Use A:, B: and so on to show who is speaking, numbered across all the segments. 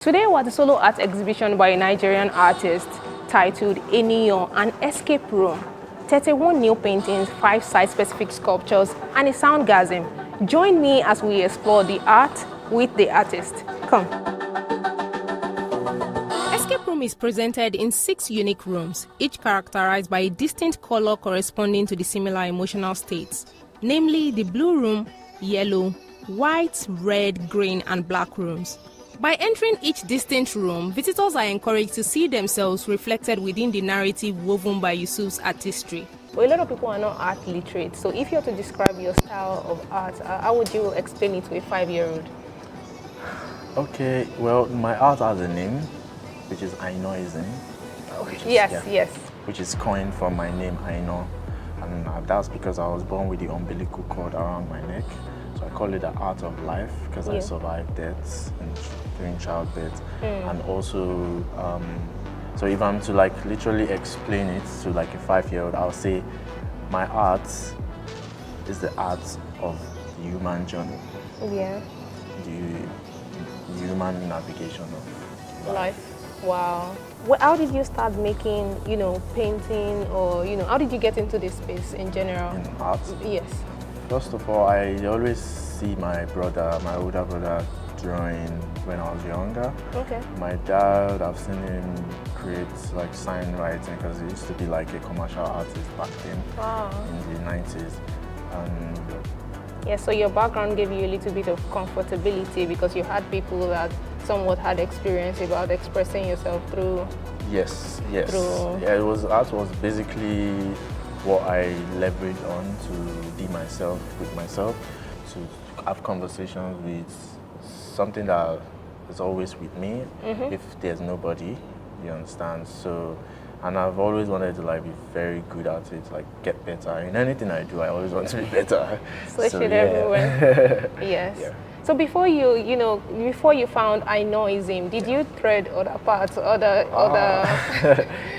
A: Today we're at the solo art exhibition by a Nigerian artist titled Eniyan, an escape room. 31 new paintings, 5 site-specific sculptures, and a soundgasm. Join me as we explore the art with the artist. Come. Escape room is presented in 6 unique rooms, each characterized by a distinct color corresponding to the similar emotional states, namely the blue room, yellow, white, red, green, and black rooms. By entering each distinct room, visitors are encouraged to see themselves reflected within the narrative woven by Yusuff's artistry. But a lot of people are not art literate, so if you were to describe your style of art, how would you explain it to a 5-year-old?
B: Okay, well, my art has a name, which is Ainoism.
A: Yes.
B: Which is coined from my name, Aina. And that's because I was born with the umbilical cord around my neck. So I call it the art of life because I survived deaths during childbirth. And also, so if I'm to like literally explain it to like a 5-year-old, I'll say my art is the art of the human journey.
A: Yeah.
B: The human navigation of life.
A: Wow. Well, how did you start making, painting, or, how did you get into this space in general?
B: In art?
A: Yes.
B: First of all, I always see my older brother, drawing when I was younger.
A: Okay.
B: My dad, I've seen him create like sign writing because he used to be like a commercial artist back then in the 90s. And
A: yeah, so your background gave you a little bit of comfortability because you had people that somewhat had experience about expressing yourself through.
B: Yes.
A: Through.
B: Yeah, art was basically what I leveraged on to be myself with myself, to have conversations with something that is always with me if there's nobody, you understand? So, and I've always wanted to like be very good at it, like get better. In anything I do, I always want to be better.
A: Everywhere. Yes. Yeah. So before you found Ainoism, did you thread other parts, other?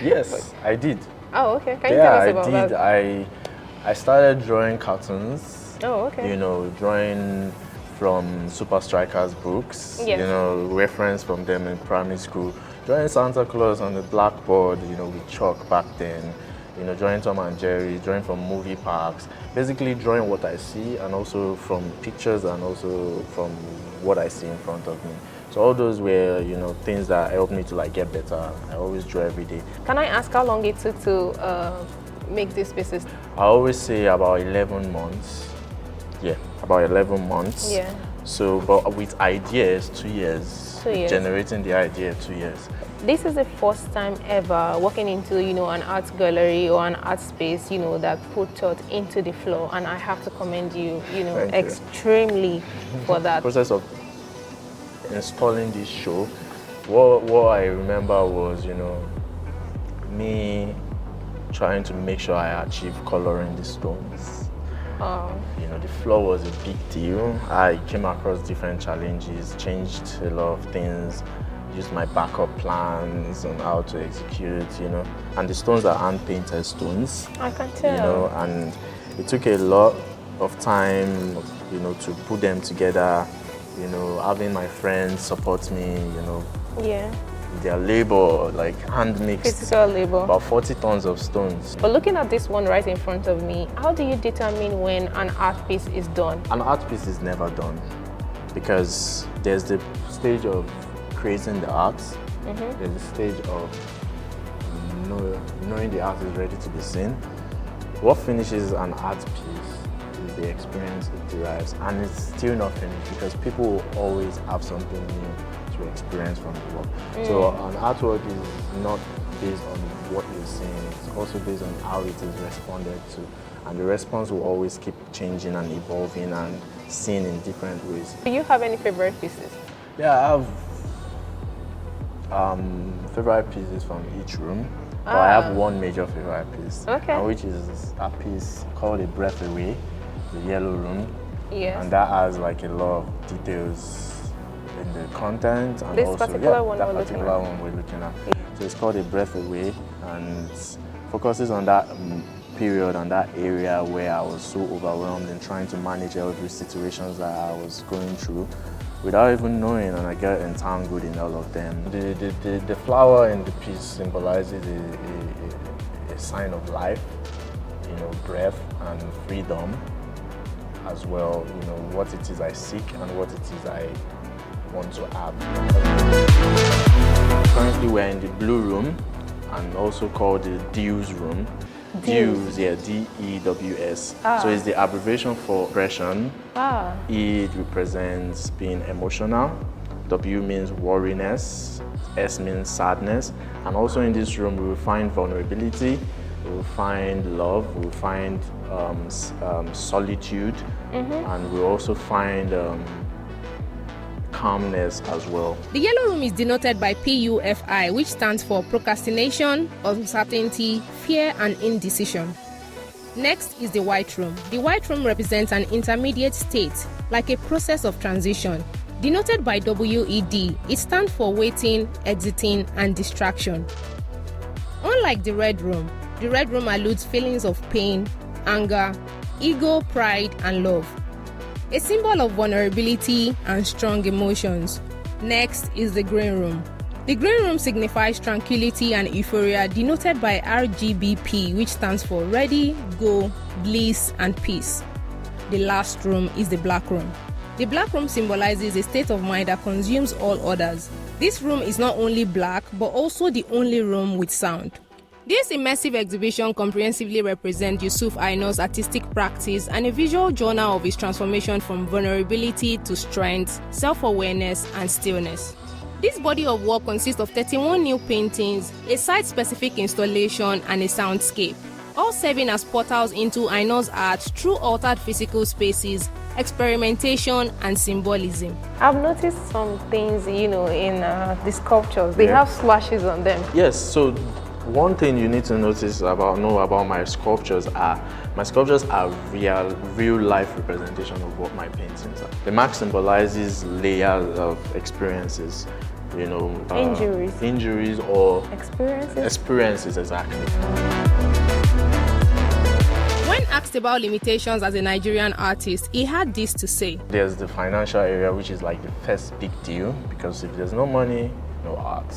B: Yes, I did.
A: Oh, okay. Can you tell us about that?
B: I started drawing cartoons.
A: Oh, okay.
B: Drawing from Super Strikers books.
A: Yes.
B: Reference from them in primary school. Drawing Santa Claus on the blackboard, with chalk back then. Drawing Tom and Jerry, drawing from movie parks. Basically drawing what I see and also from pictures and also from what I see in front of me. So all those were, things that helped me to like get better. I always draw every day.
A: Can I ask how long it took to make these pieces?
B: I always say about 11 months. Yeah, about 11 months.
A: Yeah.
B: So, but with ideas, 2 years.
A: 2 years.
B: Generating the idea, 2 years.
A: This is the first time ever walking into, an art gallery or an art space, that put thought into the floor, and I have to commend you, extremely for that.
B: The process of installing this show, what I remember was, me trying to make sure I achieve coloring the stones.
A: Oh.
B: The floor was a big deal. I came across different challenges, changed a lot of things, used my backup plans on how to execute, and the stones are hand-painted stones.
A: I can tell.
B: And it took a lot of time, to put them together, having my friends support me,
A: Yeah.
B: their labor, like hand mixed.
A: Physical labor.
B: About 40 tons of stones.
A: But looking at this one right in front of me, how do you determine when an art piece is done?
B: An art piece is never done because there's the stage of creating the art, there's the stage of knowing the art is ready to be seen. What finishes an art piece is the experience it derives, and it's still not finished because people will always have something new to experience from the work. So an artwork is not based on what you're seeing, it's also based on how it is responded to. And the response will always keep changing and evolving and seen in different ways.
A: Do you have any favorite pieces?
B: Yeah, I have favorite pieces from each room. But I have one major favorite piece, which is a piece called A Breath Away, the yellow room.
A: Yes.
B: And that has like a lot of details in the content. And
A: this
B: also,
A: particular one
B: that particular one we're looking at. So it's called A Breath Away and focuses on that period and that area where I was so overwhelmed and trying to manage every situations that I was going through. without even knowing, and I get entangled in all of them. The flower in the piece symbolizes a sign of life, you know, breath and freedom as well, you know, what it is I seek and what it is I want to have. Currently we're in the blue room, and also called the Dews room. Dews, yeah, D-E-W-S. So it's the abbreviation for depression. E represents being emotional. W means worriness. S means sadness. And also in this room, we will find vulnerability. We will find love. We will find solitude. And we'll also find calmness as well.
A: The yellow room is denoted by PUFI, which stands for procrastination, uncertainty, fear, and indecision. Next is the white room. The white room represents an intermediate state, like a process of transition. Denoted by WED, it stands for waiting, exiting, and distraction. Unlike the red room alludes feelings of pain, anger, ego, pride, and love. A symbol of vulnerability and strong emotions. Next is the green room. The green room signifies tranquility and euphoria, denoted by RGBP, which stands for ready, go, bliss, and peace. The last room is the black room. The black room symbolizes a state of mind that consumes all others. This room is not only black, but also the only room with sound. This immersive exhibition comprehensively represents Yusuff Aina's artistic practice and a visual journal of his transformation from vulnerability to strength, self-awareness, and stillness. This body of work consists of 31 new paintings, a site-specific installation, and a soundscape, all serving as portals into Aina's art through altered physical spaces, experimentation, and symbolism.
C: I've noticed some things, you know, in the sculptures. They have slashes on them.
B: Yes, so one thing you need to know about my sculptures are real life representation of what my paintings are. The mark symbolizes layers of experiences, you know, injuries or experiences exactly.
A: When asked about limitations as a Nigerian artist, he had this to say.
B: There's the financial area, which is like the first big deal, because if there's no money, no art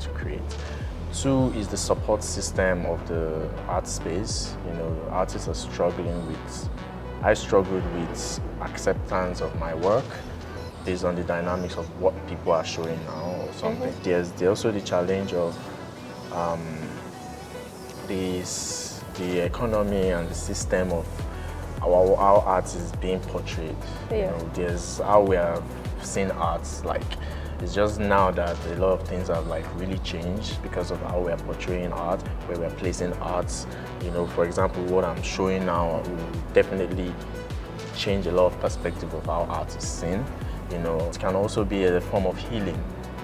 B: to create. Two is the support system of the art space. You know, artists are struggling with, I struggled with acceptance of my work based on the dynamics of what people are showing now or something. There's also the challenge of the economy and the system of how art is being portrayed. You know, there's how we have seen arts, like, it's just now that a lot of things have like really changed because of how we're portraying art, where we're placing arts. You know, for example, what I'm showing now will definitely change a lot of perspective of how art is seen. You know, it can also be a form of healing,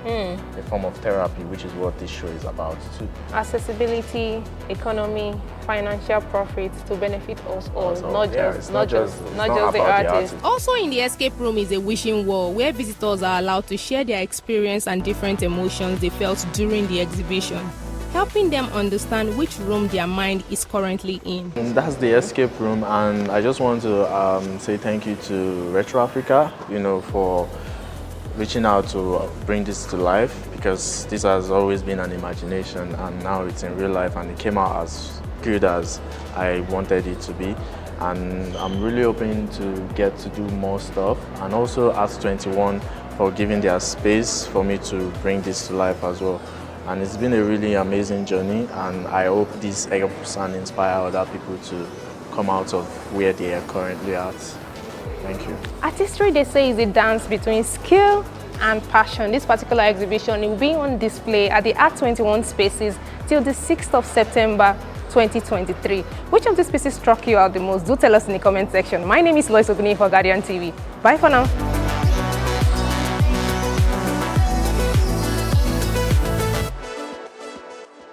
B: a form of therapy, which is what this show is about too.
C: Accessibility, economy, financial profits to benefit us all, not just the artist.
A: Also in the escape room is a wishing wall where visitors are allowed to share their experience and different emotions they felt during the exhibition, helping them understand which room their mind is currently in.
B: And that's the escape room, and I just want to say thank you to Retro Africa, you know, for reaching out to bring this to life, because this has always been an imagination and now it's in real life, and it came out as good as I wanted it to be. And I'm really hoping to get to do more stuff, and also ask 21 for giving their space for me to bring this to life as well. And it's been a really amazing journey, and I hope this helps and inspire other people to come out of where they are currently at. Thank you.
C: Artistry, they say, is a dance between skill and passion. This particular exhibition will be on display at the Art 21 spaces till the 6th of September 2023. Which of these pieces struck you out the most? Do tell us in the comment section. My name is Lois Oguni for GuardianTV. Bye for now.